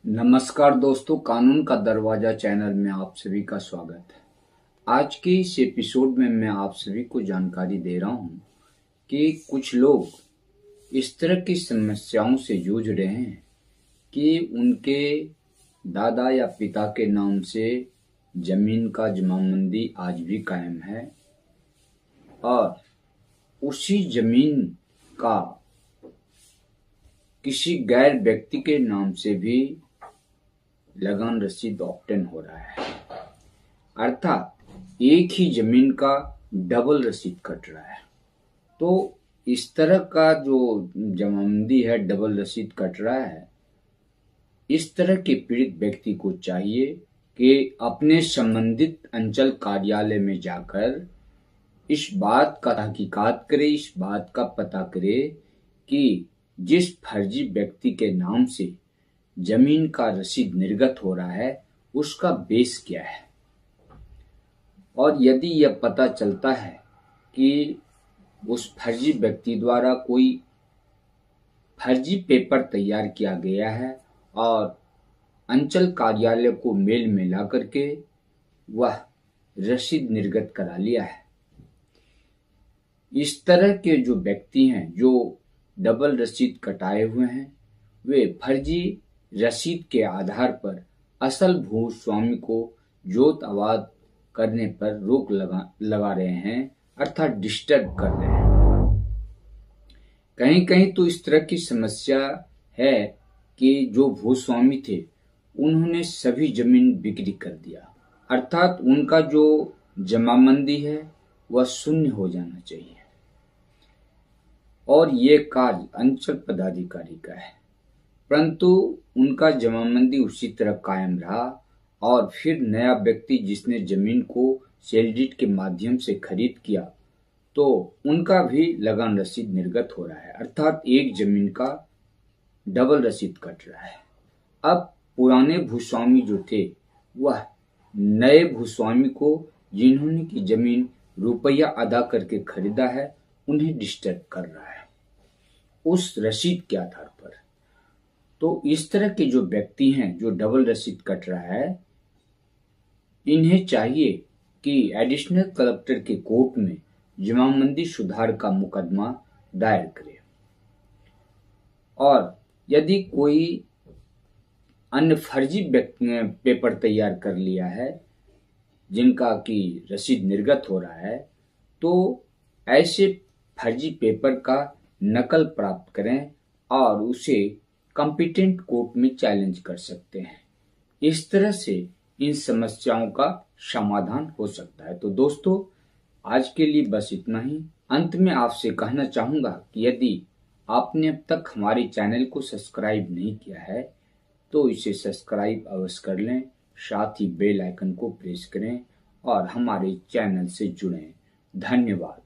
नमस्कार दोस्तों, कानून का दरवाजा चैनल में आप सभी का स्वागत है। आज के इस एपिसोड में मैं आप सभी को जानकारी दे रहा हूं कि कुछ लोग इस तरह की समस्याओं से जूझ रहे हैं कि उनके दादा या पिता के नाम से जमीन का जमाबंदी आज भी कायम है और उसी जमीन का किसी गैर व्यक्ति के नाम से भी लगान रसीद ऑब्टेन हो रहा है, अर्थात एक ही जमीन का डबल रसीद कट रहा है। तो इस तरह का जो जमाबंदी है, डबल रसीद कट रहा है, इस तरह के पीड़ित व्यक्ति को चाहिए कि अपने संबंधित अंचल कार्यालय में जाकर इस बात का तहकीकात करे, इस बात का पता करे कि जिस फर्जी व्यक्ति के नाम से जमीन का रसीद निर्गत हो रहा है उसका बेस क्या है। और यदि यह पता चलता है कि उस फर्जी व्यक्ति द्वारा कोई फर्जी पेपर तैयार किया गया है और अंचल कार्यालय को मेल में ला करके वह रसीद निर्गत करा लिया है, इस तरह के जो व्यक्ति हैं जो डबल रसीद कटाए हुए हैं, वे फर्जी रसीद के आधार पर असल भूस्वामी को जोत आबाद करने पर रोक लगा रहे हैं, अर्थात डिस्टर्ब कर रहे हैं। कहीं कहीं तो इस तरह की समस्या है कि जो भूस्वामी थे उन्होंने सभी जमीन बिक्री कर दिया, अर्थात उनका जो जमाबंदी है वह शून्य हो जाना चाहिए और ये कार्य अंचल पदाधिकारी का है, परंतु उनका जमाबंदी उसी तरह कायम रहा और फिर नया व्यक्ति जिसने जमीन को सेल डीड के माध्यम से खरीद किया तो उनका भी लगान रसीद निर्गत हो रहा है, अर्थात एक जमीन का डबल रसीद कट रहा है। अब पुराने भूस्वामी जो थे वह नए भूस्वामी को, जिन्होंने की जमीन रुपया अदा करके खरीदा है, उन्हें डिस्टर्ब कर रहा है उस रसीद के आधार पर। तो इस तरह के जो व्यक्ति हैं जो डबल रसीद कट रहा है, इन्हें चाहिए कि एडिशनल कलेक्टर के कोर्ट में जमाबंदी सुधार का मुकदमा दायर करें और यदि कोई अन्य फर्जी पेपर तैयार कर लिया है जिनका की रसीद निर्गत हो रहा है, तो ऐसे फर्जी पेपर का नकल प्राप्त करें और उसे कॉम्पिटेंट कोर्ट में चैलेंज कर सकते हैं। इस तरह से इन समस्याओं का समाधान हो सकता है। तो दोस्तों, आज के लिए बस इतना ही। अंत में आपसे कहना चाहूंगा कि यदि आपने अब तक हमारे चैनल को सब्सक्राइब नहीं किया है तो इसे सब्सक्राइब अवश्य कर लें, साथ ही बेल आइकन को प्रेस करें और हमारे चैनल से जुड़ें। धन्यवाद।